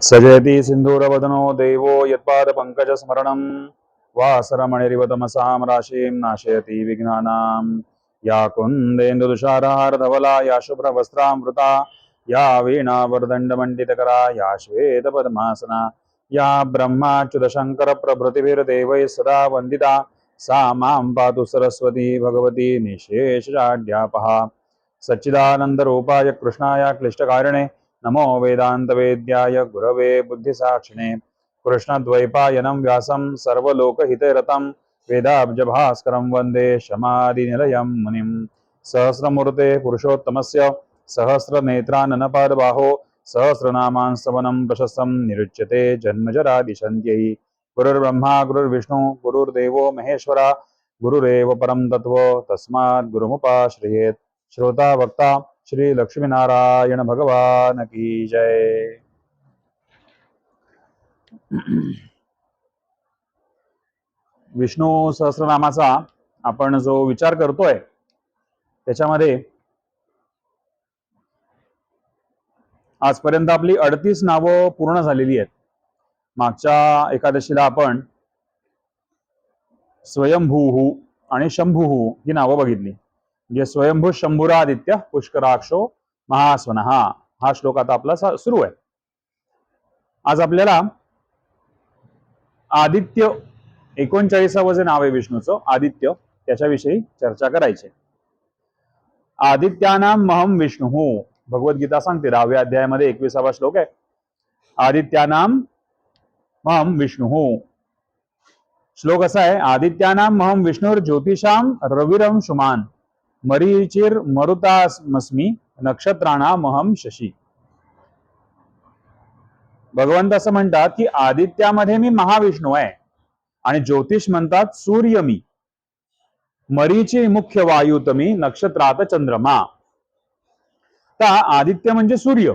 सजयति सिन्धूरवदनो देवो यत्पादपङ्कजस्मरणं वासरमणिरिवतमसां राशिं नाशयति विघ्नानां। या कुन्देन्दुतुषारहारधवला या शुभ्रवस्त्रामृता या वीणावरदण्डमण्डितकरा या श्वेतपद्मासना या ब्रह्माच्युतशङ्करप्रभृतिभिर्देवैः सदा वन्दिता सा मां पातु सरस्वती भगवती निःशेषजाड्यापहा। सच्चिदानन्दरूपाय कृष्णाय क्लिष्टकारिणे नमो वेदान्तवेद्याय गुरवे बुद्धिसाक्षिणे कृष्णद्वैपायनं व्यासं सर्वलोकहितैरतं वेदाब्जभास्करं वन्दे शमादिनिलयं मुनिं। सहस्रमूर्ते पुरुषोत्तमस्य सहस्रनेत्राननपादबाहो सहस्रनामांस्तवनं प्रशस्तं निरुच्यते जन्मजरादिशन्त्यै। गुरुर्ब्रह्मा गुरुर्विष्णु गुरुर्देवो महेश्वरा गुरुरेव परं तत्त्व तस्मात् गुरुमुपाश्रयेत्। श्रोता वक्ता श्री लक्ष्मीनारायण भगवान की जय। विष्णू सहस्रनामाचा आपण जो विचार करतोय त्याच्यामध्ये आजपर्यंत आपली 38 नावं पूर्ण झालेली आहेत। मागच्या एकादशीला आपण स्वयंभू आणि शंभू ही नावं बघितली। म्हणजे स्वयंभू शंभुरादित्य पुष्कराक्षो महास्वनः हा श्लोक आता आपला सुरू आहे। आज आपल्याला आदित्य 39वे जे नाव आहे विष्णूचं आदित्य त्याच्याविषयी चर्चा करायची। आदित्यानां महं विष्णुः भगवद्गीता सांगते 10व्या अध्यायामध्ये 21वा श्लोक आहे। आदित्यानां महं विष्णुः श्लोक असा आहे, आदित्यानां महं विष्णुर्ज्योतिषां रविरंशुमान् मरीचिर मरुतामस्मि नक्षत्राणां महं शशी। भगवंत असं म्हणतात की आदित्यामध्ये मी महाविष्णू आहे आणि ज्योतिष म्हणतात सूर्य मी, मरीची मुख्य वायुत मी, नक्षत्रात चंद्रमा। तर आदित्य म्हणजे सूर्य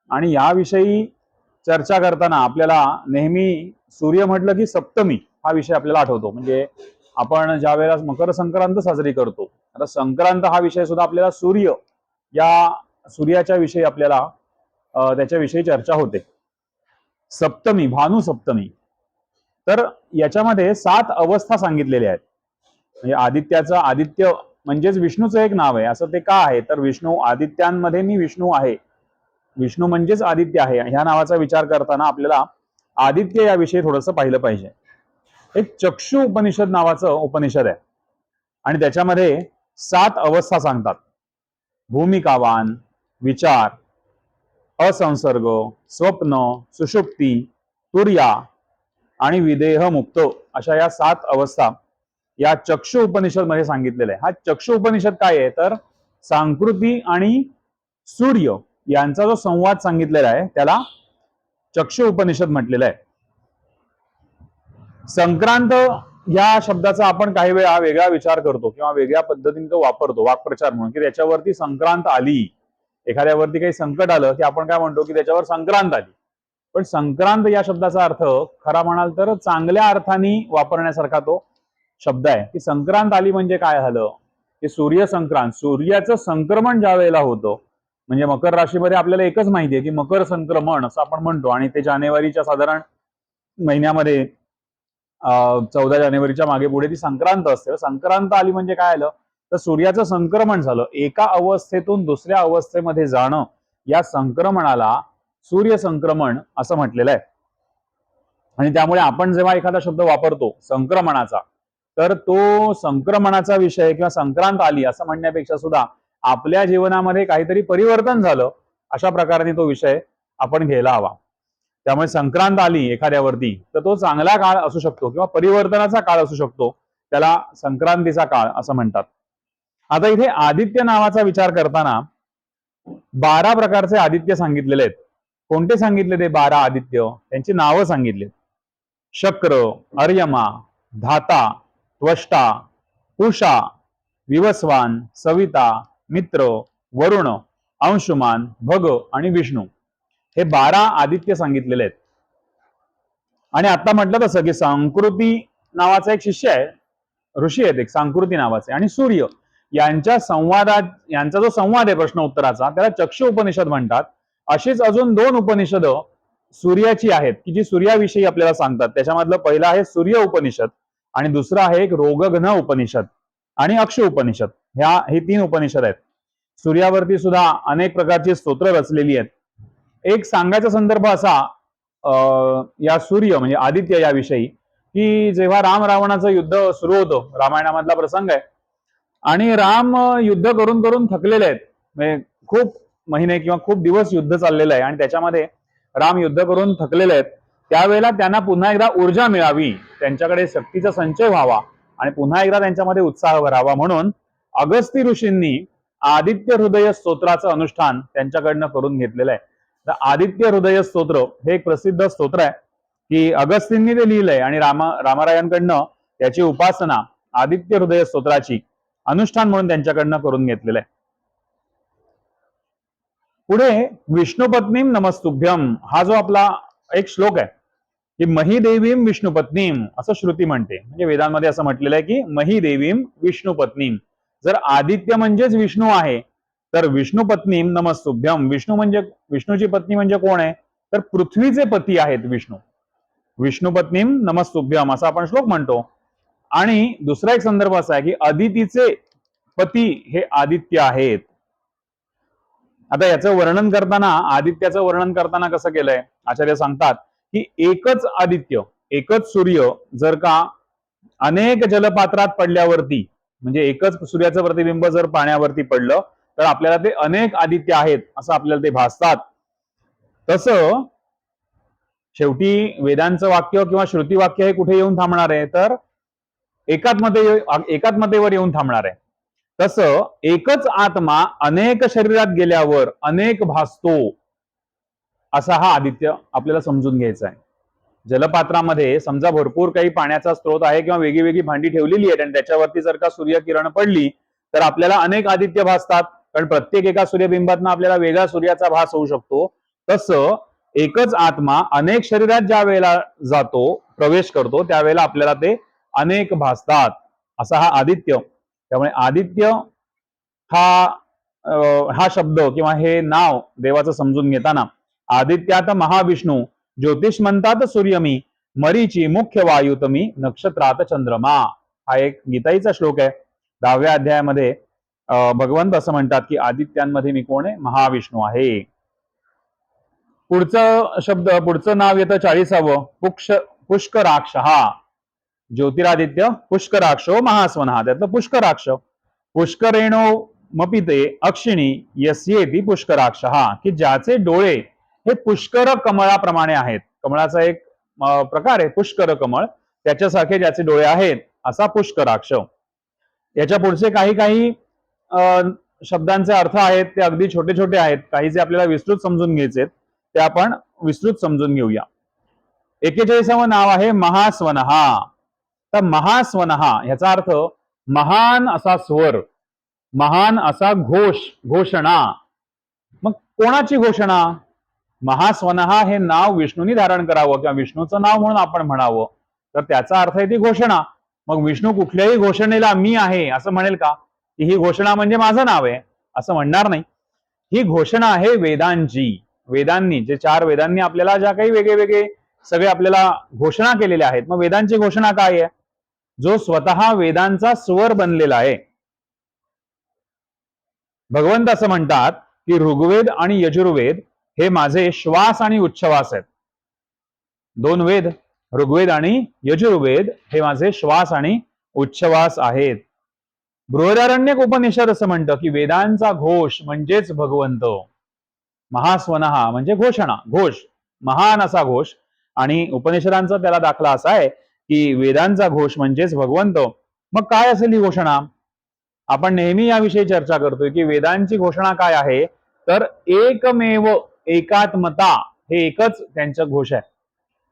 आणि याविषयी चर्चा करताना आपल्याला नेहमी सूर्य म्हटलं की सप्तमी हा विषय आपल्याला आठवतो। म्हणजे आपण ज्या वेळेला मकर संक्रांत साजरी करतो, आता संक्रांत हा विषय सुद्धा आपल्याला सूर्य या सूर्याच्या विषयी आपल्याला त्याच्याविषयी चर्चा होते। सप्तमी भानु सप्तमी, तर याच्यामध्ये 7 अवस्था सांगितलेल्या आहेत। म्हणजे आदित्याचं आदित्य म्हणजेच विष्णूचं एक नाव आहे असं ते का आहे, तर विष्णू आदित्यांमध्ये मी विष्णू आहे, विष्णू म्हणजेच आदित्य आहे ह्या नावाचा विचार करताना आपल्याला आदित्य याविषयी थोडंसं पाहिलं पाहिजे। एक चक्षु उपनिषद नावाचं उपनिषद आहे आणि त्याच्यामध्ये 7 अवस्था सांगतात। भूमिकावान, विचार, असंसर्ग, स्वप्न, सुषुप्ती, तुर्या आणि विदेह मुक्त अशा या 7 अवस्था या चक्षु उपनिषद मध्ये सांगितलेल्या आहे। हा चक्षु उपनिषद काय आहे, तर सांकृती आणि सूर्य यांचा जो संवाद सांगितलेला आहे त्याला चक्षु उपनिषद म्हटलेलं आहे। संक्रांत या शब्दाचा आपण काही वेळा वेगळा विचार करतो किंवा वेगळ्या पद्धतीने तो वापरतो वाक्प्रचार म्हणून, की त्याच्यावरती संक्रांत आली, एखाद्यावरती काही संकट आलं की आपण काय म्हणतो की त्याच्यावर संक्रांत आली। पण संक्रांत या शब्दाचा अर्थ खरा म्हणाल तर चांगल्या अर्थाने वापरण्यासारखा तो शब्द आहे। की संक्रांत आली म्हणजे काय झालं की सूर्य संक्रांत, सूर्याचं संक्रमण ज्या वेळेला होतं, म्हणजे मकर राशीमध्ये आपल्याला एकच माहिती आहे की मकर संक्रमण असं आपण म्हणतो आणि ते जानेवारीच्या साधारण महिन्यामध्ये 14 जानेवारीच्या मागे पुढे ती संक्रांत असते। संक्रांत आली म्हणजे काय आलं, तर सूर्याचं संक्रमण झालं, एका अवस्थेतून दुसऱ्या अवस्थेमध्ये जाणं, या संक्रमणाला सूर्य संक्रमण असं म्हटलेलं आहे। आणि त्यामुळे आपण जेव्हा एखादा शब्द वापरतो संक्रमणाचा, तर तो संक्रमणाचा विषय किंवा संक्रांत आली असं म्हणण्यापेक्षा सुद्धा आपल्या जीवनामध्ये काहीतरी परिवर्तन झालं अशा प्रकारे तो विषय आपण घ्यायला हवा। त्यामुळे संक्रांत आली एखाद्यावरती तर तो चांगला काळ असू शकतो किंवा परिवर्तनाचा काळ असू शकतो, त्याला संक्रांतीचा काळ असं म्हणतात। आता इथे आदित्य नावाचा विचार करताना 12 प्रकारचे आदित्य सांगितलेले आहेत। कोणते सांगितले ते 12 आदित्य, त्यांची नावं सांगितली। शक्र, अर्यमा, धाता, त्वष्टा, पूषा, विवस्वान, सविता, मित्र, वरुण, अंशुमान, भग आणि विष्णू हे 12 आदित्य सांगितलेले आहेत। आणि आता म्हटलं तसं की सांकृती नावाचा एक शिष्य आहे, ऋषी आहेत एक सांकृती नावाचे, आणि सूर्य यांच्या संवादात, यांचा जो संवाद आहे प्रश्न उत्तराचा त्याला चक्षु उपनिषद म्हणतात। अशीच अजून 2 उपनिषद सूर्याची आहेत की जी सूर्याविषयी आपल्याला सांगतात. त्याच्यामधलं पहिलं आहे सूर्य उपनिषद आणि दुसरं आहे एक रोगघन उपनिषद आणि अक्ष उपनिषद. हे 3 उपनिषद आहेत. सूर्यावरती सुद्धा अनेक प्रकारची स्तोत्र रचलेली आहेत. एक सांगायचा संदर्भ असा या सूर्य म्हणजे आदित्य याविषयी की जेव्हा राम रावणाचं युद्ध सुरू होतं, रामायणामधला प्रसंग आहे, आणि राम युद्ध करून करून थकलेले आहेत, म्हणजे खूप महिने किंवा खूप दिवस युद्ध चाललेलं आहे आणि त्याच्यामध्ये राम युद्ध करून थकलेले आहेत. त्यावेळेला त्यांना पुन्हा एकदा ऊर्जा मिळावी, त्यांच्याकडे शक्तीचा संचय व्हावा आणि पुन्हा एकदा त्यांच्यामध्ये उत्साह भरावा म्हणून अगस्ती ऋषींनी आदित्य हृदय स्तोत्राचं अनुष्ठान त्यांच्याकडनं करून घेतलेलं आहे. तर आदित्य हृदय स्तोत्र हे एक प्रसिद्ध स्तोत्र आहे की अगस्तींनी ते लिहिलंय आणि रामरायांकडनं त्याची उपासना आदित्य हृदय स्तोत्राची अनुष्ठान म्हणून त्यांच्याकडनं करून घेतलेलं आहे. पुढे विष्णुपत्नीम नमस्तुभ्यम हा जो आपला एक श्लोक आहे की मही देवीम विष्णुपत्नीम असं श्रुती म्हणते. म्हणजे वेदांमध्ये असं म्हटलेलं आहे की मही देवीम विष्णुपत्नीम. जर आदित्य म्हणजेच विष्णू आहे तर विष्णुपत्नीम नमस्तुभ्यम. विष्णूची पत्नी म्हणजे कोण आहे तर पृथ्वीचे पती आहेत विष्णू. विष्णुपत्नीम नमस्तुभ्यम असा आपण श्लोक म्हणतो. आणि दुसरा एक संदर्भ असा आहे की अदितीचे पती हे आदित्य आहेत. आता याचं वर्णन करताना आदित्याचं वर्णन करताना कसं केलंय आचार्य सांगतात की एकच आदित्य एकच सूर्य जर का अनेक जलपात्रात पडल्यावरती म्हणजे एकच सूर्याचं प्रतिबिंब जर पाण्यावरती पडलं तर आपल्याला ते अनेक आदित्य आहेत असं आपल्याला ते भासतात. तसं शेवटी वेदांचं वाक्य किंवा श्रुती वाक्य हे कुठे येऊन थांबणार आहे तर एकात्मतेवर येऊन थांबणार आहे. तसं एकच आत्मा अनेक शरीरात गेल्यावर अनेक भासतो असा हा आदित्य आपल्याला समजून घ्यायचा आहे. जलपात्रामध्ये समजा भरपूर काही पाण्याचा स्रोत आहे किंवा वेगळी भांडी ठेवलेली आहेत आणि त्याच्यावरती जर का सूर्यकिरण पडली तर आपल्याला अनेक आदित्य भासतात, कारण प्रत्येक एका सूर्यबिंबातनं आपल्याला वेगळा सूर्याचा भास होऊ शकतो. तसं एकच आत्मा अनेक शरीरात ज्या वेळेला जातो प्रवेश करतो त्यावेळेला आपल्याला ते अनेक भासतात असा हा आदित्य. त्यामुळे आदित्य हा शब्द किंवा हे नाव देवाचं समजून घेताना आदित्यात महाविष्णू ज्योतिष्मंतात सूर्यमी मरीची मुख्य वायुतमी नक्षत्रात चंद्रमा हा एक गीताईचा श्लोक आहे. 10व्या अध्यायामध्ये भगवंत असं म्हणतात की आदित्यांमध्ये मी कोण आहे महाविष्णू आहे. पुढचं नाव येतं 40वं पुष्कराक्ष. हा ज्योतिरादित्य पुष्कराक्षो महास्वनः त्यातलं पुष्कराक्ष. पुष्करेणो मपिते अक्षिणी यस्येती पुष्कराक्ष की ज्याचे डोळे हे पुष्कर कमळाप्रमाणे आहेत. कमळाचा एक प्रकार आहे पुष्कर कमळ, त्याच्यासारखे ज्याचे डोळे आहेत असा पुष्कराक्ष. याच्या पुढचे काही शब्दांचे अर्थ आहेत ते अगदी छोटे छोटे आहेत. काही जे आपल्याला विस्तृत समजून घ्यायचे ते आपण विस्तृत समजून घेऊया. 41वं नाव आहे महास्वनः. तर महास्वनः ह्याचा अर्थ महान असा स्वर, महान असा घोषणा. मग कोणाची घोषणा? महास्वनः हे नाव विष्णूंनी धारण करावं किंवा विष्णूचं नाव म्हणून आपण म्हणावं तर त्याचा अर्थ आहे ती घोषणा. मग विष्णू कुठल्याही घोषणेला मी आहे असं म्हणेल का की ही घोषणा म्हणजे माझं नाव आहे असं म्हणणार नाही. ही घोषणा आहे वेदांची. वेदांनी जे 4 वेदांनी आपल्याला ज्या काही वेगळे सगळे आपल्याला घोषणा केलेल्या आहेत. मग वेदांची घोषणा काय आहे? जो स्वतः वेदांचा स्वर बनलेला आहे. भगवंत असं म्हणतात की ऋग्वेद आणि यजुर्वेद हे माझे श्वास आणि उच्छ्वास आहेत. 2 वेद ऋग्वेद आणि यजुर्वेद हे माझे श्वास आणि उच्छ्वास आहेत. बृहदारण्यक उपनिषद असं म्हणतं की वेदांचा घोष म्हणजेच भगवंत. महास्वनः म्हणजे घोषणा, घोष, महान असा घोष. आणि उपनिषदांचा त्याला दाखला असा आहे की वेदांचा घोष म्हणजेच भगवंत. मग काय असेल ही घोषणा? आपण नेहमी याविषयी चर्चा करतोय की वेदांची घोषणा काय आहे तर एकमेव एकात्मता हे एकच त्यांचं घोष आहे.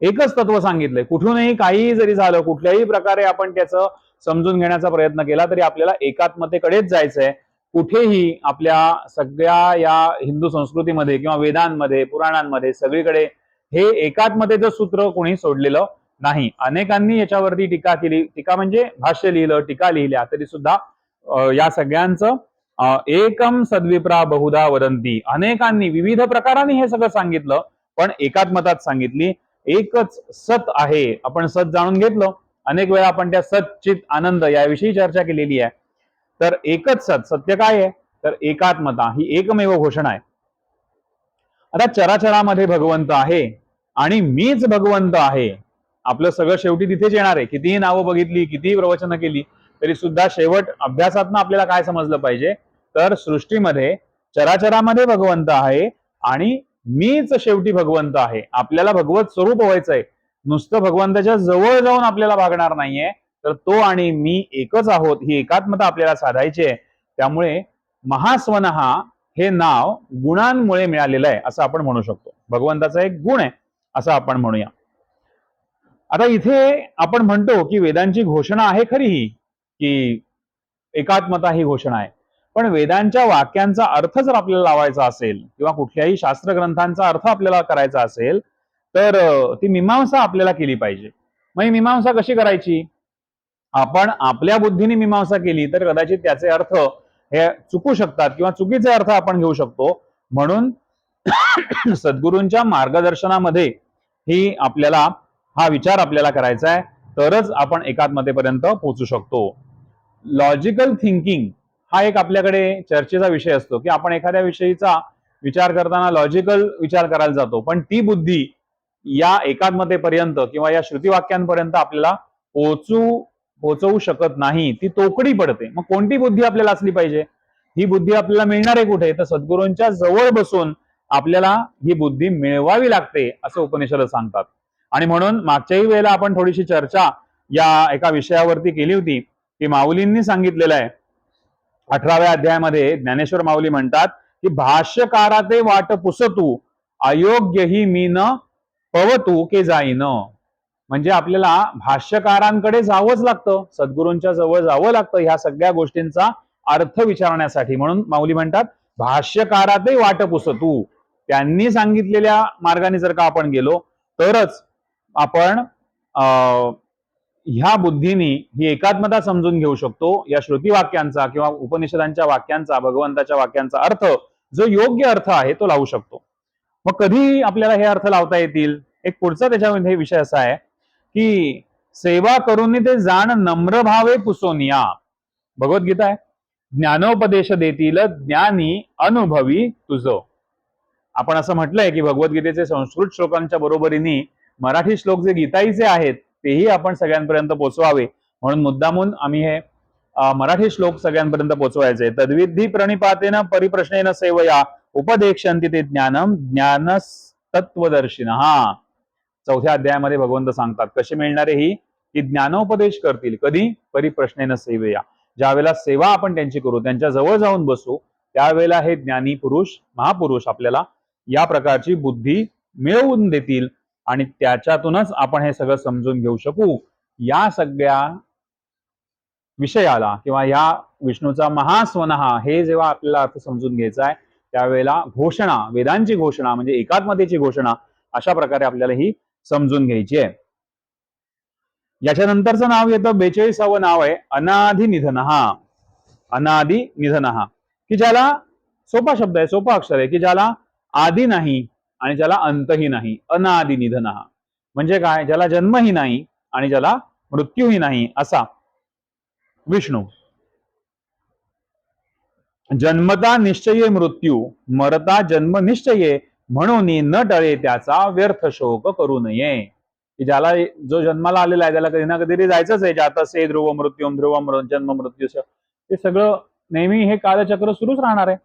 एकच तत्व सांगितलंय. कुठूनही काही जरी झालं कुठल्याही प्रकारे आपण त्याचं समजून घेण्याचा प्रयत्न केला तरी आपल्याला एकात्मतेकडेच जायचंय. कुठेही आपल्या सगळ्या या हिंदू संस्कृतीमध्ये किंवा वेदांमध्ये पुराणांमध्ये सगळीकडे हे एकात्मतेचं सूत्र कोणी सोडलेलं नाही. अनेकांनी याच्यावरती टीका केली, टीका म्हणजे भाष्य लिहिलं, टीका लिहिल्या, तरी सुद्धा या सगळ्यांचं एकम सद्विप्रा बहुधा वदंती, अनेकांनी विविध प्रकारांनी हे सगळं सांगितलं, पण एकाच मतात सांगितली एकच सत आहे. आपण सत जाणून घेतलं, अनेक वेळा आपण त्या सच्चित आनंद याविषयी चर्चा केलेली आहे. तर एकच सत, सत्य काय आहे तर एकात्मता, ही एकमेव घोषणा आहे. आता चराचरामध्ये भगवंत आहे आणि मीच भगवंत आहे, आपलं सगळं शेवटी तिथेच येणार आहे. कितीही नावं बघितली, कितीही प्रवचनं केली तरी सुद्धा शेवट अभ्यासातनं आपल्याला काय समजलं पाहिजे तर सृष्टीमध्ये चराचरामध्ये भगवंत आहे आणि मीच शेवटी भगवंत आहे. आपल्याला भगवत स्वरूप व्हायचंय, नुसतं भगवंताच्या जवळ जाऊन आपल्याला भागणार नाहीये, तर तो आणि मी एकच आहोत, ही एकात्मता आपल्याला साधायची आहे. त्यामुळे महास्वनहा हे नाव गुणांमुळे मिळालेलं आहे असं आपण म्हणू शकतो. भगवंताचा एक गुण आहे असं आपण म्हणूया. आता इथे आपण म्हणतो की वेदांची घोषणा आहे खरी ही, की एकात्मता ही घोषणा आहे, पण वेदांच्या वाक्यांचा अर्थ जर आपल्याला लावायचा असेल किंवा कुठल्याही शास्त्र ग्रंथांचा अर्थ आपल्याला करायचा असेल तर ती मीमांसा आपल्याला केली पाहिजे. मग ही मीमांसा कशी करायची? आपण आपल्या बुद्धीने मीमांसा केली तर कदाचित त्याचे अर्थ हे चुकू शकतात किंवा चुकीचे अर्थ आपण घेऊ शकतो. म्हणून सद्गुरूंच्या मार्गदर्शनामध्ये ही आपल्याला हा विचार आपल्याला करायचा आहे, तरच आपण एकात्मतेपर्यंत पोहोचू शकतो. लॉजिकल थिंकिंग हा एक आपल्याकडे चर्चेचा विषय असतो, की आपण एखाद्या विषयीचा विचार करताना लॉजिकल विचार करायला जातो, पण ती बुद्धी या एकात्मतेपर्यंत किंवा या श्रुतिवाक्यांपर्यंत आपल्याला पोहोचवू शकत नाही, ती तोकडी पडते. मग कोणती बुद्धी आपल्याला असली पाहिजे? ही बुद्धी आपल्याला मिळणार आहे कुठे तर सद्गुरूंच्या जवळ बसून आपल्याला ही बुद्धी मिळवावी लागते असं उपनिषद सांगतात. आणि म्हणून मागच्याही वेळेला आपण थोडीशी चर्चा या एका विषयावरती केली होती की माऊलींनी सांगितलेलं आहे 18व्या अध्यायामध्ये. ज्ञानेश्वर माऊली म्हणतात की भाष्यकाराते वाट पुसतू अयोग्य ही मी न पवतू के जाईन. म्हणजे आपल्याला भाष्यकारांकडे जावंच लागतं, सद्गुरूंच्या जवळ जावं लागतं ह्या सगळ्या गोष्टींचा अर्थ विचारण्यासाठी. म्हणून माऊली म्हणतात भाष्यकाराते वाट पुसतू, त्यांनी सांगितलेल्या मार्गाने जर का आपण गेलो तरच आपण ह्या बुद्धीने ही एकात्मता समजून घेऊ शकतो. या श्रुती वाक्यांचा किंवा उपनिषदांच्या वाक्यांचा, भगवंताच्या वाक्यांचा अर्थ जो योग्य अर्थ आहे तो लावू शकतो. मग कधी आपल्याला हे अर्थ लावता येतील? एक पुढचा त्याच्यामध्ये विषय असा आहे की सेवा करून ते जाण नम्र भावे पुसोनिया. भगवद्गीता आहे, ज्ञानोपदेश देतील ज्ञानी अनुभवी तुझं. आपण असं म्हटलंय की भगवद्गीतेचे संस्कृत श्लोकांच्या बरोबरीने मराठी श्लोक जे गीताईचे आहेत तेही आपण सगळ्यांपर्यंत पोहोचवावे, म्हणून मुद्दामून आम्ही हे मराठी श्लोक सगळ्यांपर्यंत पोहोचवायचे. तद्विधी प्रणिपातेन परिप्रश्नेन सेवया उपदेक्षन्ति ते ज्ञानम ज्ञानस्तत्वदर्शिनः. 4थ्या अध्यायामध्ये भगवंत सांगतात कसे मिळणारे ही, की ज्ञानोपदेश करतील. कधी? परिप्रश्नेन सेवया, ज्यावेळेला सेवा आपण त्यांची करू, त्यांच्या जवळ जाऊन बसू, त्यावेळेला हे ज्ञानी पुरुष, महापुरुष आपल्याला या प्रकारची बुद्धी मिळवून देतील आणि त्याच्यातूनच आपण हे सगळं समजून घेऊ शकू. या सगळ्या विषयाला किंवा या विष्णूचा महास्वनहा हे जेव्हा आपल्याला अर्थ समजून घ्यायचा आहे त्यावेळेला घोषणा, वेदांची घोषणा म्हणजे एकात्मतेची घोषणा अशा प्रकारे आपल्याला ही समजून घ्यायची आहे. याच्यानंतरचं नाव येतं 42वं नाव आहे अनादि निधनहा. अनादि निधनहा, की ज्याला, सोपा शब्द आहे, सोपा अक्षर आहे, की ज्याला आदि नाही आणि ज्याला अंतही नाही. अनादि निधनहा म्हणजे काय? ज्याला जन्मही नाही आणि ज्याला मृत्यूही नाही असा विष्णू. जन्मता निश्चये मृत्यू, मरता जन्म निश्चये, म्हणून न टळे त्याचा व्यर्थ शोक करू नये. की ज्याला, जो जन्माला आलेला आहे त्याला कधी ना कधी जायचंच आहे. ज्यात से ध्रुव मृत्यूम ध्रुव जन्म मृत्यू, ते सगळं नेहमी हे कालचक्र सुरूच राहणार आहे.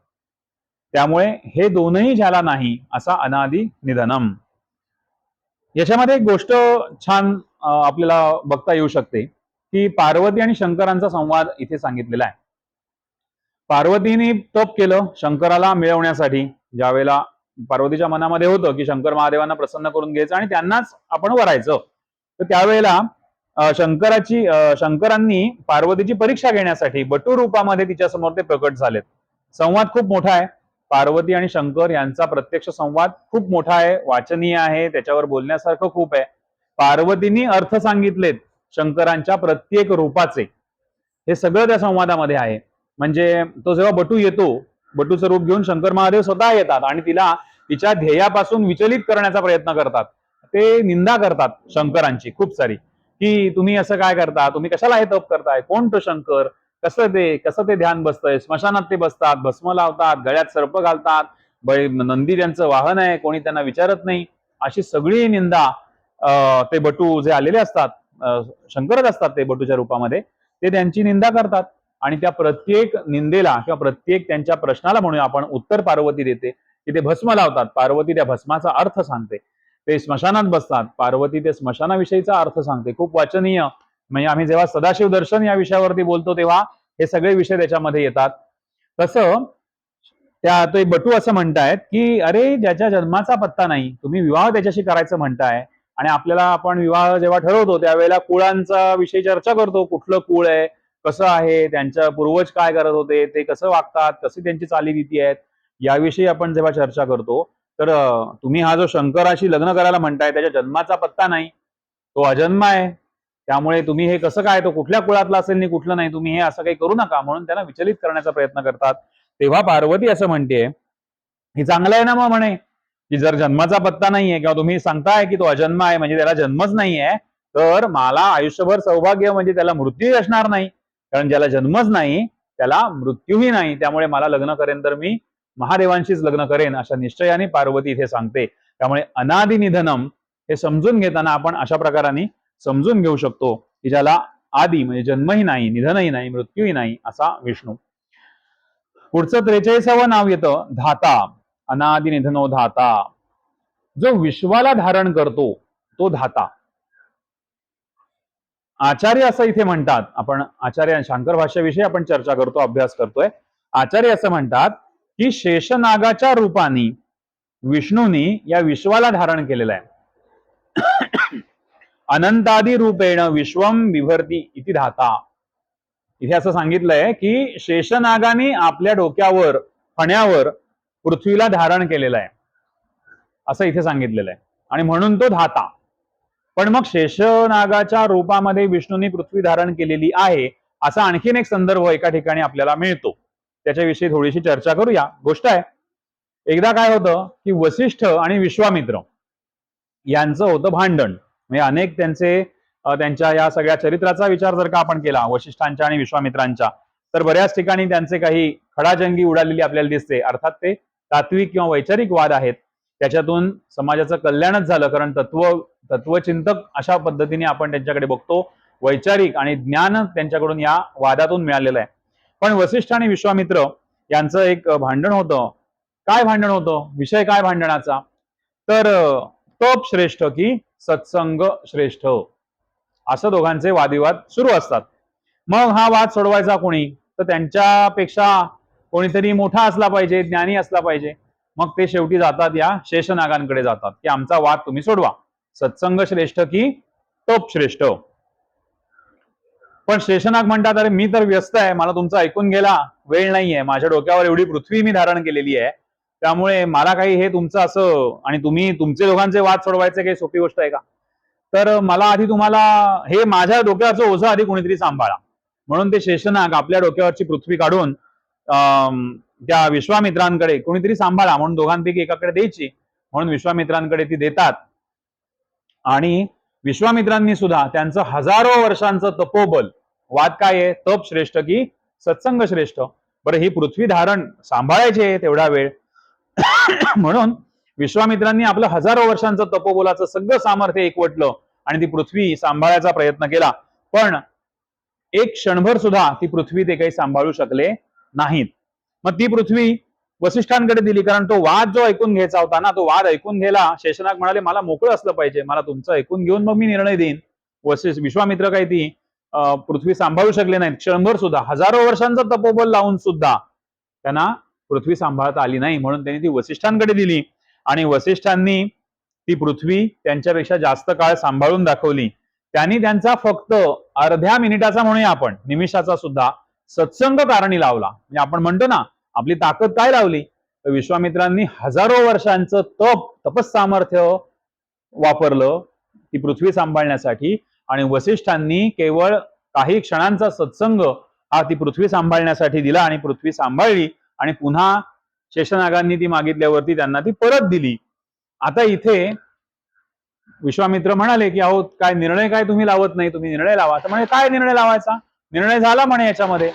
त्यामुळे हे दोनही ज्याला नाही असा अनादि निधनम. याच्यामध्ये एक गोष्ट छान आपल्याला बघता येऊ शकते की पार्वती आणि शंकरांचा संवाद इथे सांगितलेला आहे. पार्वतीने तप केलं शंकराला मिळवण्यासाठी. ज्यावेळेला पार्वतीच्या मनामध्ये होतं की शंकर महादेवांना प्रसन्न करून घ्यायचं आणि त्यांनाच आपण वरायचं, तर त्यावेळेला शंकरांनी पार्वतीची परीक्षा घेण्यासाठी बटू रूपामध्ये तिच्या समोर ते प्रकट झालेत. संवाद खूप मोठा आहे. पार्वती आणि शंकर यांचा प्रत्यक्ष संवाद खूप मोठा आहे, वाचनीय आहे, त्याच्यावर बोलण्यासारखं खूप आहे. पार्वतीने अर्थ सांगितलेत शंकरांच्या प्रत्येक रूपाचे, हे सगळं त्या संवादामध्ये आहे. म्हणजे तो जेव्हा बटू येतो, बटूचं रूप घेऊन शंकर महादेव स्वतः येतात आणि तिला तिच्या ध्येयापासून विचलित करण्याचा प्रयत्न करतात. ते निंदा करतात शंकरांची खूप सारी, की तुम्ही असं काय करता, तुम्ही कशाला हे तप करताय, कोण तो शंकर, कसं ते ध्यान बसतंय, स्मशानात ते बसतात, भस्म लावतात, गळ्यात सर्प घालतात, नंदी त्यांचं वाहन आहे, कोणी त्यांना विचारत नाही, अशी सगळी निंदा ते बटू जे आलेले असतात, शंकरच असतात ते बटूच्या रूपामध्ये, ते त्यांची निंदा करतात. आणि त्या प्रत्येक निंदेला किंवा प्रत्येक त्यांच्या प्रश्नाला म्हणूया आपण उत्तर पार्वती देते, की ते भस्म लावतात, पार्वती त्या भस्माचा अर्थ सांगते. ते स्मशानात बसतात, पार्वती ते स्मशानाविषयीचा अर्थ सांगते. खूप वाचनीय, म्हणजे आम्ही जेव्हा सदाशिव दर्शन या विषयावरती बोलतो तेव्हा हे सगळे विषय त्याच्यामध्ये येतात. तसं ते बटू असं म्हणतायत, की अरे ज्याच्या जन्माचा पत्ता नाही, तुम्ही विवाह त्याच्याशी करायचं म्हणताय, आणि आपल्याला आपण विवाह जेव्हा ठरवतो त्यावेळेला कुळांचा विषयी चर्चा करतो, कुठलं कुळ आहे, कसं आहे, त्यांच्या पूर्वज काय करत होते, ते कसं वागतात, कशी त्यांची चालीरीती आहेत, याविषयी आपण जेव्हा चर्चा करतो, तर तुम्ही हा जो शंकराशी लग्न करायला म्हणताय त्याच्या जन्माचा पत्ता नाही, तो अजन्म आहे, त्यामुळे तुम्ही हे कसं काय, तो कुठल्या कुळातला असेल आणि कुठलं नाही, तुम्ही हे असं काही करू नका, म्हणून त्यांना विचलित करण्याचा प्रयत्न करतात. तेव्हा पार्वती असं म्हणते, ही चांगलं आहे ना मग, म्हणे की जर जन्माचा पत्ता नाहीये किंवा तुम्ही सांगताय की तो अजन्म आहे म्हणजे त्याला जन्मच नाहीये, तर मला आयुष्यभर सौभाग्य म्हणजे त्याला मृत्यू असणार नाही, कारण ज्याला जन्मच नाही त्याला मृत्यूही नाही, त्यामुळे मला लग्न करेन तर मी महादेवांशीच लग्न करेन, अशा निश्चयाने पार्वती इथे सांगते. त्यामुळे अनादि निधनम हे समजून घेताना आपण अशा प्रकाराने समजून घेऊ शकतो की ज्याला आदी म्हणजे जन्मही नाही, निधनही नाही, मृत्यूही नाही, असा विष्णू. पुढचं 43वं नाव येतं धाता. अनादि निधनो धाता. जो विश्वाला धारण करतो तो धाता. आचार्य असं इथे म्हणतात, आपण आचार्य शंकर भाष्याविषयी आपण चर्चा करतो, अभ्यास करतोय. आचार्य असं म्हणतात की शेषनागाच्या रूपाने विष्णूनी या विश्वाला धारण केलेलं आहे. अनंतादि रूपेण विश्वम विभर्ती इति धाता. इथे असं सांगितलंय की शेषनागाने आपल्या डोक्यावर, फण्यावर पृथ्वीला धारण केलेलं आहे, असं इथे सांगितलेलं आहे, आणि म्हणून तो धाता. पण मग शेषनागाच्या रूपामध्ये विष्णूंनी पृथ्वी धारण केलेली आहे, असा आणखीन एक संदर्भ एका ठिकाणी आपल्याला मिळतो, त्याच्याविषयी थोडीशी चर्चा करूया. गोष्ट आहे, एकदा काय होतं की वसिष्ठ आणि विश्वामित्र यांचं होतं भांडण. म्हणजे अनेक त्यांच्या या सगळ्या चरित्राचा विचार जर का आपण केला वशिष्ठांच्या आणि विश्वामित्रांच्या, तर बऱ्याच ठिकाणी त्यांचे काही खडाजंगी उडालेली आपल्याला दिसते. अर्थात ते तात्विक किंवा वैचारिक वाद आहेत, त्याच्यातून समाजाचं कल्याणच झालं, कारण तत्वचिंतक अशा पद्धतीने आपण त्यांच्याकडे बघतो, वैचारिक आणि ज्ञान त्यांच्याकडून या वादातून मिळालेलं आहे. पण वसिष्ठ आणि विश्वामित्र यांचं एक भांडण होतं. काय भांडण होतं, विषय काय भांडणाचा, तर तप श्रेष्ठ की सत्संग श्रेष्ठ, असं दोघांचे वादविवाद सुरू असतात. मग हा वाद सोडवायचा कोणी, तर त्यांच्यापेक्षा कोणीतरी मोठा असला पाहिजे, ज्ञानी असला पाहिजे. मग ते शेवटी जातात या शेषनागांकडे जातात की आमचा वाद तुम्ही सोडवा, सत्संग श्रेष्ठ की तप श्रेष्ठ. पण शेषनाग म्हणतात, अरे मी तर व्यस्त आहे, मला तुमचं ऐकून घ्यायला वेळ नाहीये, माझ्या डोक्यावर एवढी पृथ्वी मी धारण केलेली आहे, त्यामुळे मला काही हे तुमचं असं, आणि तुम्ही तुमचे दोघांचे वाद सोडवायचे काही सोपी गोष्ट आहे का, तर मला आधी तुम्हाला हे माझ्या डोक्यावरचं ओझं आधी कोणीतरी सांभाळा. म्हणून ते शेषनाग आपल्या डोक्यावरची पृथ्वी काढून त्या विश्वामित्रांकडे कोणीतरी सांभाळा म्हणून दोघांपैकी एकाकडे द्यायची, म्हणून विश्वामित्रांकडे ती देतात. आणि विश्वामित्रांनी सुद्धा त्यांचं हजारो वर्षांचं तपोबल, वाद काय आहे, तप श्रेष्ठ की सत्संग श्रेष्ठ, बरं ही पृथ्वी धारण सांभाळायचे तेवढा वेळ म्हणून विश्वामित्रांनी आपलं हजारो वर्षांचं तपोबलाचं सगळं सामर्थ्य एकवटलं आणि ती पृथ्वी सांभाळायचा प्रयत्न केला. पण एक क्षणभर सुद्धा ती पृथ्वी ते काही सांभाळू शकले नाहीत. मग ती पृथ्वी वसिष्ठांकडे दिली, कारण तो वाद जो ऐकून घ्यायचा होता ना, तो वाद ऐकून घ्यायला शेषनाग म्हणाले मला मोकळं असलं पाहिजे, मला तुमचं ऐकून घेऊन मग मी निर्णय देईन. विश्वामित्र काही ती पृथ्वी सांभाळू शकले नाहीत क्षणभर सुद्धा, हजारो वर्षांचं तपोबल लावून सुद्धा त्यांना पृथ्वी सांभाळता आली नाही, म्हणून त्यांनी ती वसिष्ठांकडे दिली. आणि वसिष्ठांनी ती पृथ्वी त्यांच्यापेक्षा जास्त काळ सांभाळून दाखवली. त्यांनी त्यांचा फक्त अर्ध्या मिनिटाचा म्हणूया आपण, निमिषाचा सुद्धा सत्संग कारणी लावला. म्हणजे आपण म्हणतो ना आपली ताकद काय लावली, तर विश्वामित्रांनी हजारो वर्षांचं तपस सामर्थ्य वापरलं ती पृथ्वी सांभाळण्यासाठी, आणि वसिष्ठांनी केवळ काही क्षणांचा सत्संग हा ती पृथ्वी सांभाळण्यासाठी दिला आणि पृथ्वी सांभाळली आणि पुन्हा शेषनागांनी ती मागितल्यावरती त्यांना ती परत दिली. आता इथे विश्वामित्र म्हणाले की अहो काय निर्णय काय तुम्ही लावत नाही, तुम्ही निर्णय लावा. तर म्हणे काय निर्णय लावायचा, निर्णय झाला म्हणे याच्यामध्ये.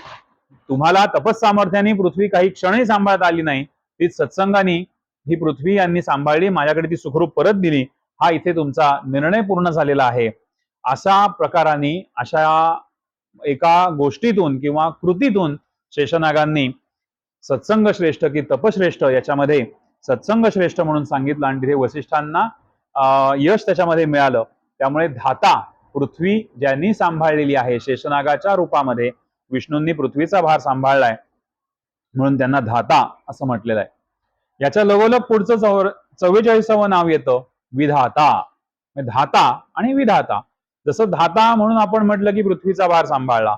तुम्हाला तपस सामर्थ्याने पृथ्वी काही क्षणही सांभाळता आली नाही, ती सत्संगाने ही पृथ्वी यांनी सांभाळली, माझ्याकडे ती सुखरूप परत दिली, हा इथे तुमचा निर्णय पूर्ण झालेला आहे. अशा प्रकाराने अशा एका गोष्टीतून किंवा कृतीतून शेषनागांनी सत्संग श्रेष्ठ की तपश्रेष्ठ याच्यामध्ये सत्संग श्रेष्ठ म्हणून सांगितलं आणि तिथे वसिष्ठांना यश त्याच्यामध्ये मिळालं. त्यामुळे धाता पृथ्वी ज्यांनी सांभाळलेली आहे, शेषनागाच्या रूपामध्ये विष्णूंनी पृथ्वीचा भार सांभाळलाय म्हणून त्यांना धाता असं म्हटलेलं आहे. याच्या लगोलग पुढचं 44वं नाव येतं विधाता. धाता आणि विधाता. जसं धाता म्हणून आपण म्हटलं की पृथ्वीचा भार सांभाळला,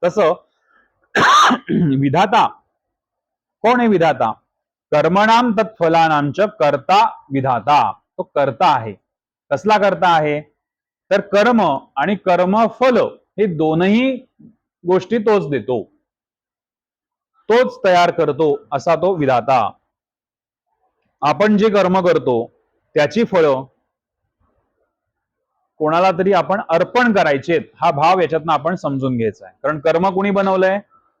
तसं विधाता कोण आहे? विधाता कर्मणाम तत्फलानांच कर्ता विधाता. तो कर्ता आहे. कसला कर्ता आहे? तर कर्म आणि कर्मफल हे दोनही गोष्टी तोच देतो, तोच तयार करतो, असा तो विधाता. आपण जे कर्म करतो त्याची फळं कोणाला तरी आपण अर्पण करायचेत, हा भाव याच्यातनं आपण समजून घ्यायचा आहे. कारण कर्म कुणी बनवलंय?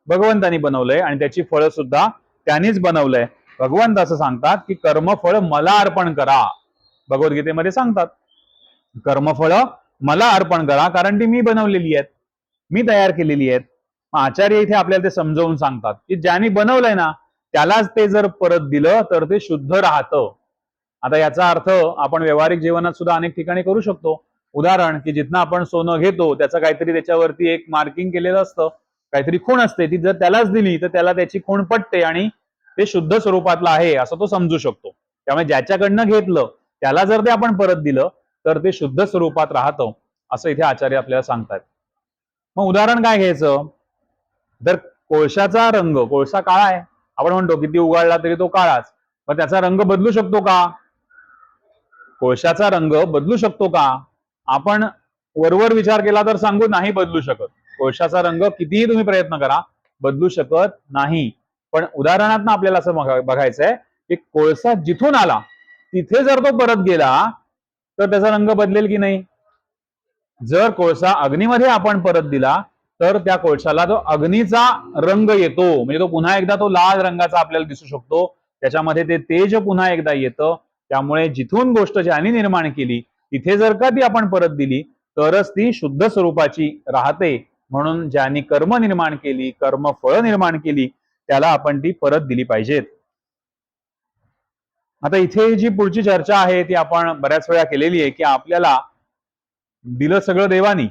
भगवंतानी बनवलंय आणि त्याची फळं सुद्धा त्यांनीच बनवलंय. भगवंत असं सांगतात की कर्मफळ मला अर्पण करा. भगवद्गीतेमध्ये सांगतात कर्मफळ मला अर्पण करा, कारण ती मी बनवलेली आहेत, मी तयार केलेली आहेत. आचार्य इथे आपल्याला ते समजावून सांगतात की ज्यांनी बनवलंय ना त्यालाच ते जर परत दिलं तर ते शुद्ध राहतं. आता याचा अर्थ आपण व्यावहारिक जीवनात सुद्धा अनेक ठिकाणी करू शकतो. उदाहरण की जिथनं आपण सोनं घेतो त्याचं काहीतरी त्याच्यावरती एक मार्किंग केलेलं असतं, काहीतरी खूण असते, ती जर त्यालाच दिली तर त्याला त्याची खूण पटते आणि ते शुद्ध स्वरूपातलं आहे असं तो समजू शकतो. त्यामुळे ज्याच्याकडनं घेतलं त्याला जर ते आपण परत दिलं तर ते शुद्ध स्वरूपात राहतं, असं इथे आचार्य आपल्याला सांगतात. मग उदाहरण काय घ्यायचं? तर कोळशाचा रंग, कोळसा काळा आहे, आपण म्हणतो किती उगाळला तरी तो काळाच, पण त्याचा रंग बदलू शकतो का? कोळशाचा रंग बदलू शकतो का? आपण वरवर विचार केला तर सांगू नाही बदलू शकत. कोळशाचा रंग कितीही तुम्ही प्रयत्न करा बदलू शकत नाही. पण उदाहरणात आपल्याला असं बघायचंय की कोळसा जिथून आला तिथे जर तो परत गेला तर त्याचा रंग बदलेल की नाही? जर कोळसा अग्नीमध्ये आपण परत दिला तर त्या कोळशाला तो अग्नीचा रंग येतो, म्हणजे तो पुन्हा एकदा तो लाल रंगाचा आपल्याला दिसू शकतो, त्याच्यामध्ये ते तेज पुन्हा एकदा येतं. त्यामुळे जिथून गोष्ट ज्यांनी निर्माण केली तिथे जर का ती आपण परत दिली तरच ती शुद्ध स्वरूपाची राहते. म्हणून ज्यांनी कर्म निर्माण केली, कर्मफळ निर्माण केली, त्याला आपण ती परत दिली पाहिजेत. आता इथे जी पुढची चर्चा आहे ती आपण बऱ्याच वेळा केलेली आहे की आपल्याला दिलं सगळं देवानी,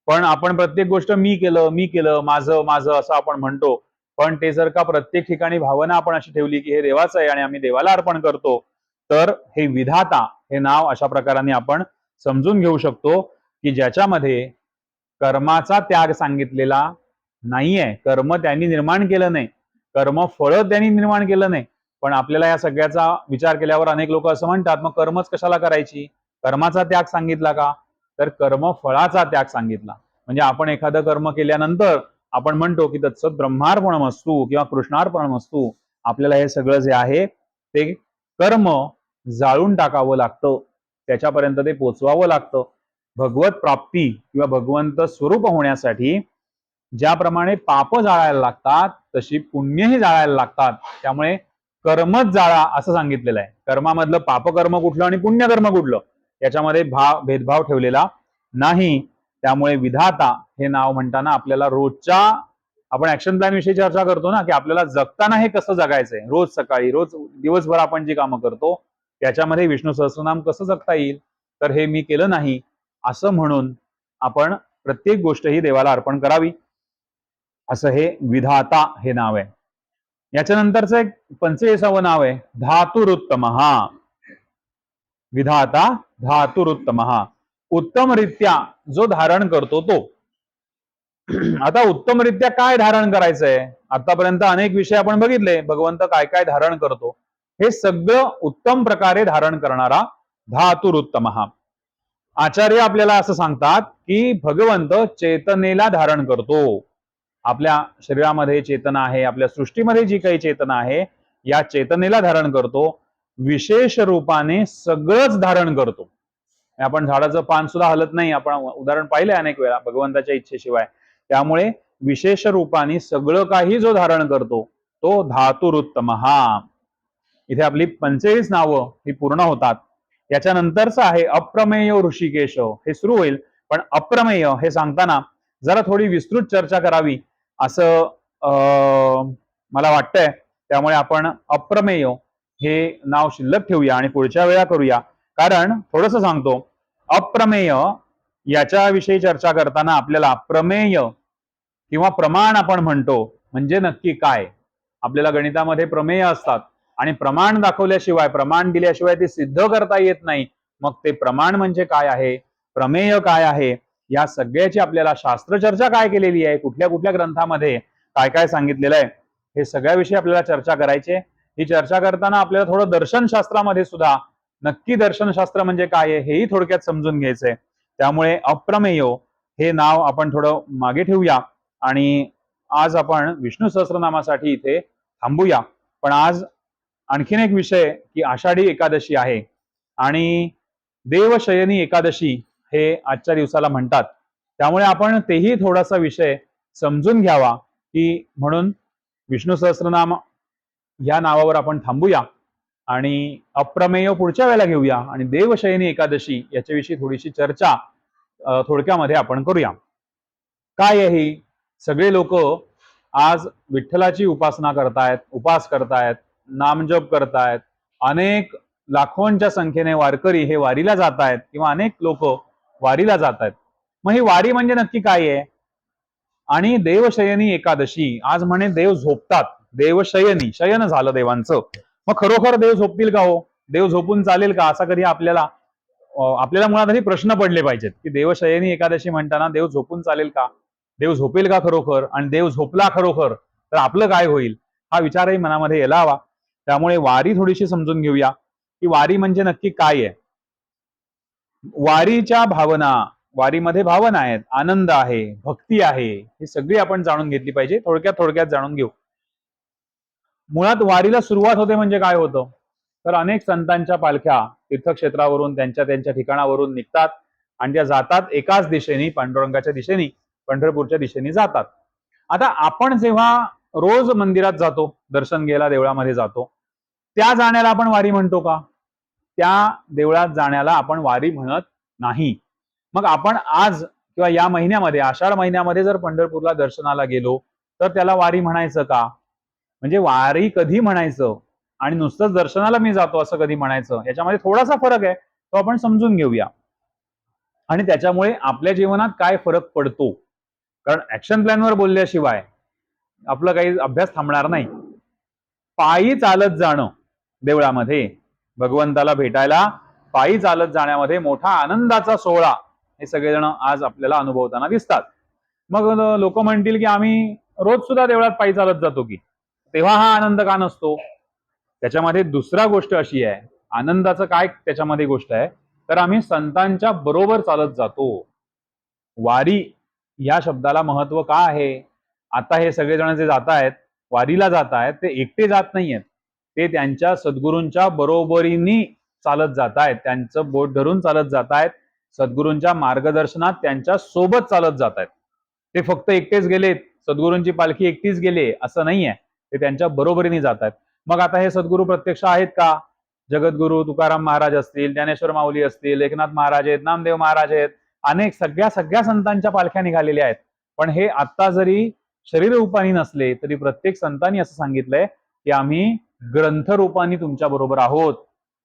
पण आपण प्रत्येक गोष्ट मी केलं, माझं माझं असं आपण म्हणतो. पण ते जर का प्रत्येक ठिकाणी भावना आपण अशी ठेवली की हे देवाचं आहे आणि आम्ही देवाला अर्पण करतो, तर हे विधाता हे नाव अशा प्रकाराने आपण समजून घेऊ शकतो की ज्याच्यामध्ये कर्माचा त्याग सांगितलेला नाहीये. कर्म त्यांनी निर्माण केलं नाही, कर्म फळ त्यांनी निर्माण केलं नाही. पण आपल्याला या सगळ्याचा विचार केल्यावर अनेक लोक असं म्हणतात मग कर्मच कशाला करायची, कर्माचा त्याग सांगितला का? तर कर्म फळाचा त्याग सांगितला. म्हणजे आपण एखादं कर्म केल्यानंतर आपण म्हणतो की तत्सत ब्रह्मार्पणमस्तु किंवा कृष्णार्पणमस्तु, आपल्याला हे सगळं जे आहे ते कर्म जाळून टाकावं लागतं, त्याच्यापर्यंत ते पोचवावं लागतं. भगवत प्राप्ती किंवा भगवंत स्वरूप होण्यासाठी ज्याप्रमाणे पाप जाळायला लागतात तशी पुण्यही जाळायला लागतात. त्यामुळे कर्मच जाळा असं सांगितलेलं आहे. कर्मामधलं पापकर्म कुठलं आणि पुण्यकर्म कुठलं याच्यामध्ये भेदभाव ठेवलेला नाही. त्यामुळे विधाता हे नाव म्हणताना आपल्याला रोजच्या आपण ऍक्शन प्लॅन विषयी चर्चा करतो ना की आपल्याला जगताना हे कसं जगायचंय, रोज सकाळी रोज दिवसभर आपण जी कामं करतो त्याच्यामध्ये विष्णू सहस्रनाम कसं जगता येईल, तर हे मी केलं नाही असं म्हणून आपण प्रत्येक गोष्ट ही देवाला अर्पण करावी, असं हे विधाता हे नाव आहे. याच्यानंतरचं एक 45वं नाव आहे धातुरुत्तमः. विधाता धातुरुत्तमः, उत्तमरित्या जो धारण करतो तो. आता उत्तमरित्या काय धारण करायचंय? आतापर्यंत अनेक विषय आपण बघितले, भगवंत काय काय धारण करतो, हे सगळं उत्तम प्रकारे धारण करणारा धातुरुत्तमः. आचार्य आपल्याला असं सांगतात की भगवंत चेतनेला धारण करतो. आपल्या शरीरामध्ये चेतना आहे, आपल्या सृष्टीमध्ये जी काही चेतना आहे, या चेतनेला धारण करतो, विशेष रूपाने सगळंच धारण करतो. आपण झाडाचं पान सुद्धा हलत नाही, आपण उदाहरण पाहिले अनेक वेळा भगवंताच्या इच्छेशिवाय. त्यामुळे विशेष रूपाने सगळं काही जो धारण करतो तो धातुरुत्तमहा. इथे आपली 45 नावं ही पूर्ण होतात. याच्यानंतरच आहे अप्रमेय ऋषिकेश, हे सुरू होईल. पण अप्रमेय हे सांगताना जरा थोडी विस्तृत चर्चा करावी असं मला वाटतंय. त्यामुळे आपण अप्रमेय हे नाव शिल्लक ठेवूया आणि पुढच्या वेळा करूया. कारण थोडंसं सांगतो, अप्रमेय याच्याविषयी चर्चा करताना आपल्याला प्रमेय किंवा प्रमाण आपण म्हणतो म्हणजे नक्की काय. आपल्याला गणितामध्ये प्रमेय असतात आणि प्रमाण दाखवल्याशिवाय, प्रमाण दिल्याशिवाय ते सिद्ध करता येत नाही. मग ते प्रमाण म्हणजे काय आहे, प्रमेय काय आहे, या सगळ्याची आपल्याला शास्त्रचर्चा काय केलेली आहे, कुठल्या कुठल्या ग्रंथामध्ये काय काय सांगितलेलं आहे, हे सगळ्याविषयी आपल्याला चर्चा करायची आहे. ही चर्चा करताना आपल्याला थोडं दर्शनशास्त्रामध्ये सुद्धा नक्की दर्शनशास्त्र म्हणजे काय आहे हेही थोडक्यात समजून घ्यायचंय. त्यामुळे अप्रमेय हे नाव आपण थोडं मागे ठेवूया आणि आज आपण विष्णू सहस्त्रनामासाठी इथे थांबूया. पण आज आणखीन एक विषय की आषाढी एकादशी आहे आणि देवशयनी एकादशी हे आजच्या दिवसाला म्हणतात. त्यामुळे आपण तेही थोडासा विषय समजून घ्यावा की म्हणून विष्णू सहस्त्रनाम या नावावर आपण थांबूया आणि अप्रमेय पुढच्या वेळेला घेऊया आणि देवशयनी एकादशी याच्याविषयी थोडीशी चर्चा थोडक्यामध्ये आपण करूया. काय आहे ही? सगळे लोक आज विठ्ठलाची उपासना करतायत, उपास करतायत, नामजप करतायत. अनेक लाखोंच्या संख्येने वारकरी हे वारीला जात आहेत किंवा अनेक लोक वारीला जात आहेत. मग ही वारी म्हणजे नक्की काय आहे? आणि देवशयनी एकादशी, आज म्हणे देव झोपतात, देवशयनी, शयन झालं देवांचं. मग खरोखर देव झोपतील का हो? देव झोपून चालेल का? असा कधी आपल्याला मुळात आधी प्रश्न पडले पाहिजेत की देवशयनी एकादशी म्हणताना देव झोपून चालेल का? देव झोपेल का खरोखर? आणि देव झोपला खरोखर तर आपलं काय होईल? हा विचारही मनामध्ये यायला हवा. त्यामुळे वारी थोडीशी समजून घेऊया की वारी म्हणजे नक्की काय आहे. वारीच्या भावना, वारीमध्ये भावना आहेत, आनंद आहे, भक्ती आहे, ही सगळी आपण जाणून घेतली पाहिजे. थोडक्यात जाणून घेऊ. मुळात वारीला सुरुवात होते म्हणजे काय होतं, तर अनेक संतांच्या पालख्या तीर्थक्षेत्रावरून त्यांच्या त्यांच्या ठिकाणावरून निघतात आणि त्या जातात एकाच दिशेने, पांडुरंगाच्या दिशेने, पंढरपूरच्या दिशेने जातात. आता आपण जेव्हा रोज मंदिरात जातो, दर्शन घ्यायला देवळामध्ये जातो, त्या जाण्याला आपण वारी म्हणतो का? त्या देवळात जाण्याला आपण वारी म्हणत नाही. मग आपण आज किंवा या महिन्यामध्ये, आषाढ महिन्यामध्ये जर पंढरपूरला दर्शनाला गेलो तर त्याला वारी म्हणायचं का? म्हणजे वारी कधी म्हणायचं आणि नुसतंच दर्शनाला मी जातो असं कधी म्हणायचं, याच्यामध्ये थोडासा फरक आहे, तो आपण समजून घेऊया. आणि त्याच्यामुळे आपल्या जीवनात काय फरक पडतो, कारण ऍक्शन प्लॅनवर बोलल्याशिवाय आपलं काही अभ्यास थांबणार नाही. पायी चालत जाणं देवळामध्ये, भगवंताला भेटायला पायी चालत जाण्यामध्ये मोठा आनंदाचा सोहळा हे सगळेजण आज आपल्याला अनुभवताना दिसतात. मग लोक म्हणतील की आम्ही रोज सुद्धा देवळात पायी चालत जातो की, तेव्हा हा आनंद का नसतो? त्याच्यामध्ये दुसरा गोष्ट अशी आहे, आनंदाचं काय त्याच्यामध्ये गोष्ट आहे, तर आम्ही संतांच्या बरोबर चालत जातो. वारी या शब्दाला महत्व का आहे? आता हे सगळेजण जे जात आहेत, वारीला जात आहेत, ते एकटे जात नाहीयेत, ते त्यांच्या सद्गुरूंच्या बरोबरीने चालत जात आहेत, त्यांचं बोट धरून चालत जात आहेत, सद्गुरूंच्या मार्गदर्शनात त्यांच्या सोबत चालत जात आहेत. ते फक्त एकटेच गेलेत, सद्गुरूंची पालखी एकटीच गेले असं नाहीये, ते त्यांच्या बरोबरीने जात आहेत. मग आता हे सद्गुरू प्रत्यक्ष आहेत का? जगद्गुरू तुकाराम महाराज असतील, ज्ञानेश्वर माऊली असतील, एकनाथ महाराज आहेत, नामदेव महाराज आहेत, अनेक सगळ्या संतांच्या पालख्या निघालेल्या आहेत. पण हे आता जरी शरीर रूपाने नसले तरी प्रत्येक संतांनी असं सांगितलंय की आम्ही ग्रंथ रूपाने तुमच्या बरोबर आहोत.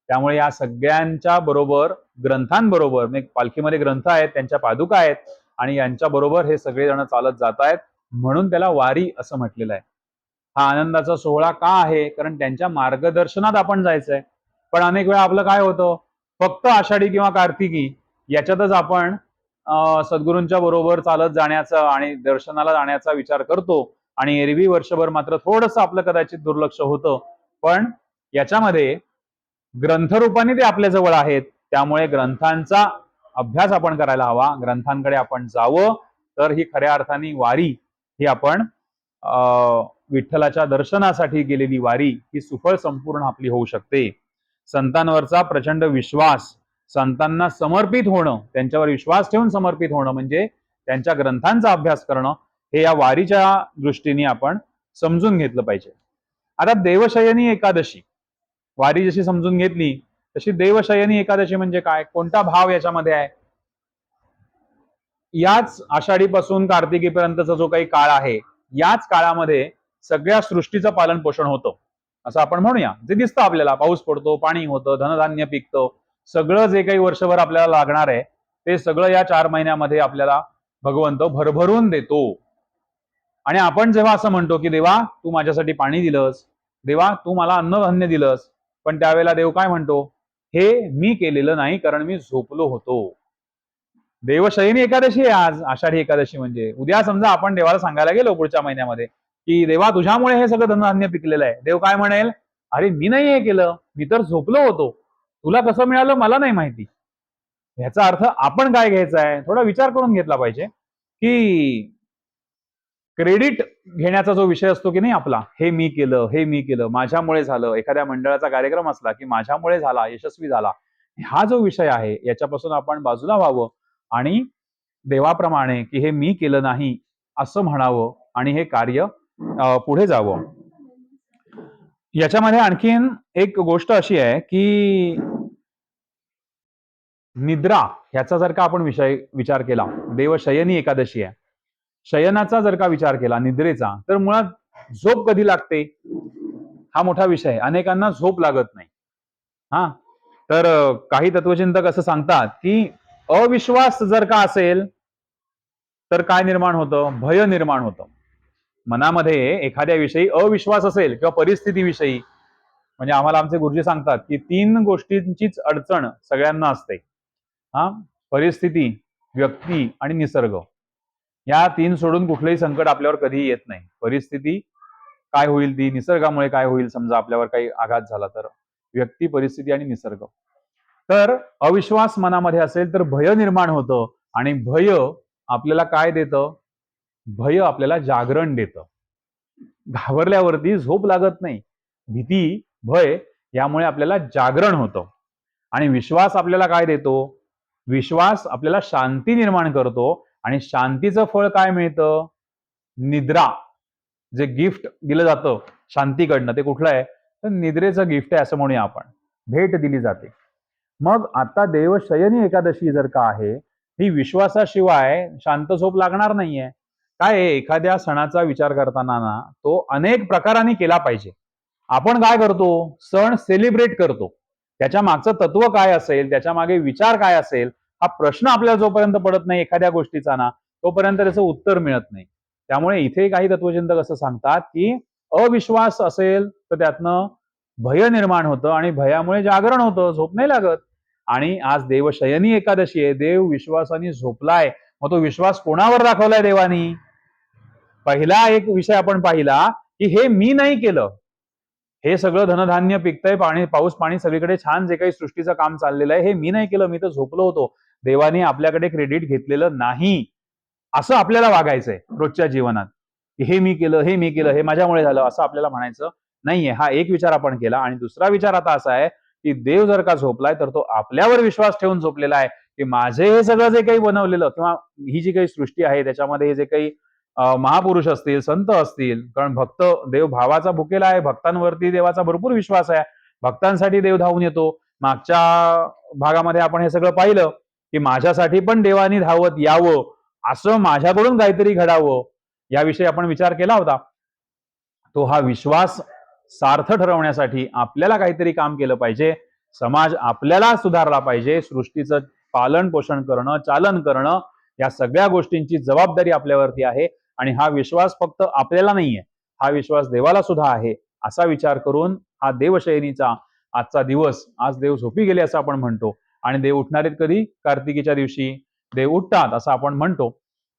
त्यामुळे या सगळ्यांच्या बरोबर, ग्रंथांबरोबर, पालखीमध्ये ग्रंथ आहेत, त्यांच्या पादुका आहेत आणि यांच्या बरोबर हे सगळेजण चालत जात आहेत, म्हणून त्याला वारी असं म्हटलेलं आहे. हा आनंदाचा सोहळा का आहे? कारण त्यांच्या मार्गदर्शनात आपण जायचंय. पण अनेक वेळा आपलं काय होतं, फक्त आषाढी किंवा कार्तिकी याच्यातच आपण सद्गुरूंच्या बरोबर चालत जाण्याचा आणि दर्शनाला जाण्याचा विचार करतो आणि एरवी वर्षभर मात्र थोडंसं आपलं कदाचित दुर्लक्ष होतं. पण याच्यामध्ये ग्रंथरूपाने ते आपल्या जवळ आहेत, त्यामुळे ग्रंथांचा अभ्यास आपण करायला हवा, ग्रंथांकडे आपण जावं, तर ही खऱ्या अर्थाने वारी ही आपण विठ्ठलाच्या दर्शनासाठी गेलेली वारी ही सुफळ संपूर्ण आपली होऊ शकते. संतांवरचा प्रचंड विश्वास, संतांना समर्पित होणं, त्यांच्यावर विश्वास ठेवून समर्पित होणं म्हणजे त्यांच्या ग्रंथांचा अभ्यास करणं, हे या वारीच्या दृष्टीने आपण समजून घेतलं पाहिजे. आता देवशयनी एकादशी, वारी जशी समजून घेतली तशी देवशयनी एकादशी म्हणजे काय, कोणता भाव याच्यामध्ये आहे? याच आषाढीपासून कार्तिकीपर्यंतचा जो काही काळ आहे, याच काळामध्ये सगळ्या सृष्टीचं पालन पोषण होतं असं आपण म्हणूया. जे दिसतं आपल्याला, पाऊस पडतो, पाणी होतं, धनधान्य पिकतं, सगळं जे काही वर्षभर आपल्याला लागणार आहे ते सगळं या 4 महिन्यामध्ये आपल्याला भगवंत भरभरून देतो. आणि आपण जेव्हा असं म्हणतो की देवा तू माझ्यासाठी पाणी दिलंस, देवा तू मला अन्नधान्य दिलंस, पण त्यावेळेला देव काय म्हणतो, हे मी केलेलं नाही कारण मी झोपलो होतो. देवशयनी एकादशी आहे आज, आषाढी एकादशी म्हणजे. उद्या समजा आपण देवाला सांगायला गेलो पुढच्या महिन्यामध्ये की देवा तुझ्यामुळे हे सगळं धनधान्य पिकलेलं आहे, देव काय म्हणेल, अरे मी नाही हे केलं, मी तर झोपलो होतो, तुला कसं मिळालं मला नाही माहिती. ह्याचा अर्थ आपण काय घ्यायचा आहे, थोडा विचार करून घेतला पाहिजे की क्रेडिट घेण्याचा जो विषय असतो की नाही आपला, हे मी केलं, हे मी केलं, माझ्यामुळे झालं, एखाद्या मंडळाचा कार्यक्रम असला की माझ्यामुळे झाला, यशस्वी झाला, हा जो विषय आहे याच्यापासून आपण बाजूला व्हावं आणि देवाप्रमाणे की हे मी केलं नाही असं म्हणावं आणि हे कार्य पुढे जावं. याच्यामध्ये आणखीन एक गोष्ट अशी आहे की निद्रा ह्याचा जर का आपण विचार केला, देवशयनी एकादशी आहे, शयनाचा जर का विचार केला, निद्रेचा, तर मुळात झोप कधी लागते हा मोठा विषय आहे. अनेकांना झोप लागत नाही. हा, तर काही तत्वचिंतक असं सांगतात की अविश्वास जर का असेल तर काय निर्माण होतं, भय निर्माण होतं. मनामध्ये एखाद्या विषयी अविश्वास असेल किंवा परिस्थितीविषयी, म्हणजे आम्हाला आमचे गुरुजी सांगतात की 3 गोष्टींचीच अडचण सगळ्यांना असते. हा, परिस्थिती, व्यक्ती आणि निसर्ग. या 3 सोडून कुठलंही संकट आपल्यावर कधीही येत नाही. परिस्थिती काय होईल ती, निसर्गामुळे काय होईल, समजा आपल्यावर काही आघात झाला तर, व्यक्ती, परिस्थिती आणि निसर्ग. तर अविश्वास मनामध्ये असेल तर भय निर्माण होतं आणि भय आपल्याला काय देतं, भय आपल्याला जागरण देतं. घाबरल्यावरती झोप लागत नाही. भीती, भय यामुळे आपल्याला जागरण होतं. आणि विश्वास आपल्याला काय देतो, विश्वास आपल्याला शांती निर्माण करतो आणि शांतीचं फळ काय मिळतं, निद्रा. जे गिफ्ट दिलं जातं शांतीकडनं ते कुठलं आहे, तर निद्रेचं गिफ्ट आहे असं म्हणूया आपण, भेट दिली जाते. मग आता देवशयनी एकादशी जर का आहे, ही विश्वासाशिवाय शांत झोप लागणार नाहीये. काय आहे, एखाद्या सणाचा विचार करताना ना तो अनेक प्रकारांनी केला पाहिजे. आपण काय करतो, सण सेलिब्रेट करतो, त्याच्या मागचं तत्व काय असेल, त्याच्या मागे विचार काय असेल, हा प्रश्न आपल्याला जोपर्यंत पडत नाही एखाद्या गोष्टीचा ना, तोपर्यंत त्याचं उत्तर मिळत नाही. त्यामुळे इथे काही तत्वचिंतक असं सांगतात की अविश्वास असेल तर त्यातनं भय निर्माण होतं आणि भयामुळे जागरण होतं, झोप नाही लागत. आणि आज देवशयनी एकादशी आहे, देव विश्वासाने झोपलाय. मग तो विश्वास कोणावर दाखवलाय देवानी? पहिला एक विषय आपण पाहिला की हे मी नाही केलं, हे सगळं धनधान्य पिकतंय, पाऊस पाणी सगळीकडे छान जे काही सृष्टीचं काम चाललेलं आहे, हे मी नाही केलं, मी तर झोपलो होतो. देवाने आपल्याकडे क्रेडिट घेतलेलं नाही असं आपल्याला वागायचंय रोजच्या जीवनात. हे मी केलं, हे मी केलं, हे माझ्यामुळे झालं असं आपल्याला म्हणायचं नाहीये. हा एक विचार आपण केला. आणि दुसरा विचार आता असा आहे की देव जर का झोपलाय तर तो आपल्यावर विश्वास ठेवून झोपलेला आहे की माझे हे सगळं जे काही बनवलेलं किंवा ही जी काही सृष्टी आहे त्याच्यामध्ये हे जे काही महापुरुष असतील, संत असतील, कारण भक्त देव भावाचा भुकेला आहे, भक्तांवरती देवाचा भरपूर विश्वास आहे, भक्तांसाठी देव धावून येतो. मागच्या भागामध्ये आपण हे सगळं पाहिलं की माझ्यासाठी पण देवानी धावत यावं, असं माझ्याकडून काहीतरी घडावं, याविषयी आपण विचार केला होता. तो हा विश्वास सार्थ ठरवण्यासाठी आपल्याला काहीतरी काम केलं पाहिजे. समाज आपल्याला सुधारला पाहिजे. सृष्टीचं पालन पोषण करणं, चालन करणं, या सगळ्या गोष्टींची जबाबदारी आपल्यावरती आहे. आणि हा विश्वास फक्त आपल्याला नाहीये, हा विश्वास देवाला सुद्धा आहे. असा विचार करून हा देवशयनीचा आजचा दिवस, आज देव झोपी गेले असं आपण म्हणतो आणि देव उठणार आहेत कधी, कार्तिकीच्या दिवशी देव उठतात असं आपण म्हणतो.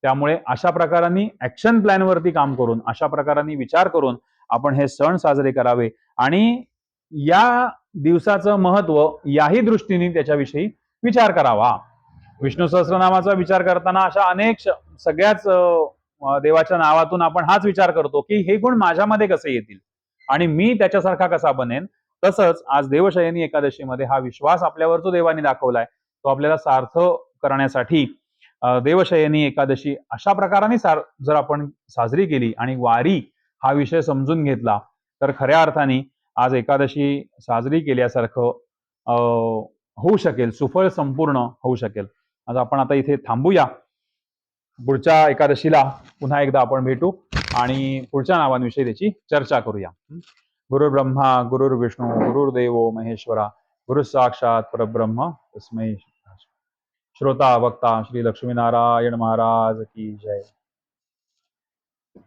त्यामुळे अशा प्रकारांनी ऍक्शन प्लॅन वरती काम करून, अशा प्रकारांनी विचार करून आपण हे सण साजरे करावे आणि या दिवसाचं महत्व याही दृष्टीने त्याच्याविषयी विचार करावा. विष्णू सहस्त्रनामाचा विचार करताना अशा अनेक सगळ्याच देवाच्या नावातून आपण हाच विचार करतो की हे गुण माझ्यामध्ये कसे येतील आणि मी त्याच्यासारखा कसा बनेन. तसंच आज देवशयनी एकादशीमध्ये हा विश्वास आपल्यावर जो देवाने दाखवलाय तो आपल्याला सार्थ करण्यासाठी देवशयनी एकादशी अशा प्रकाराने जर आपण साजरी केली आणि वारी हा विषय समजून घेतला तर खऱ्या अर्थाने आज एकादशी साजरी केल्यासारखं होऊ शकेल, सुफळ संपूर्ण होऊ शकेल. आज आपण आता इथे थांबूया. पुढच्या एकादशीला पुन्हा एकदा आपण भेटू आणि पुढच्या नावांविषयी त्याची चर्चा करूया. गुरुर्ब्रह्मा गुरुर्विष्णू गुरुर्देवो महेश्वरा गुरु साक्षात परब्रह्म तस्मै. श्रोता वक्ता श्री लक्ष्मीनारायण महाराज की जय.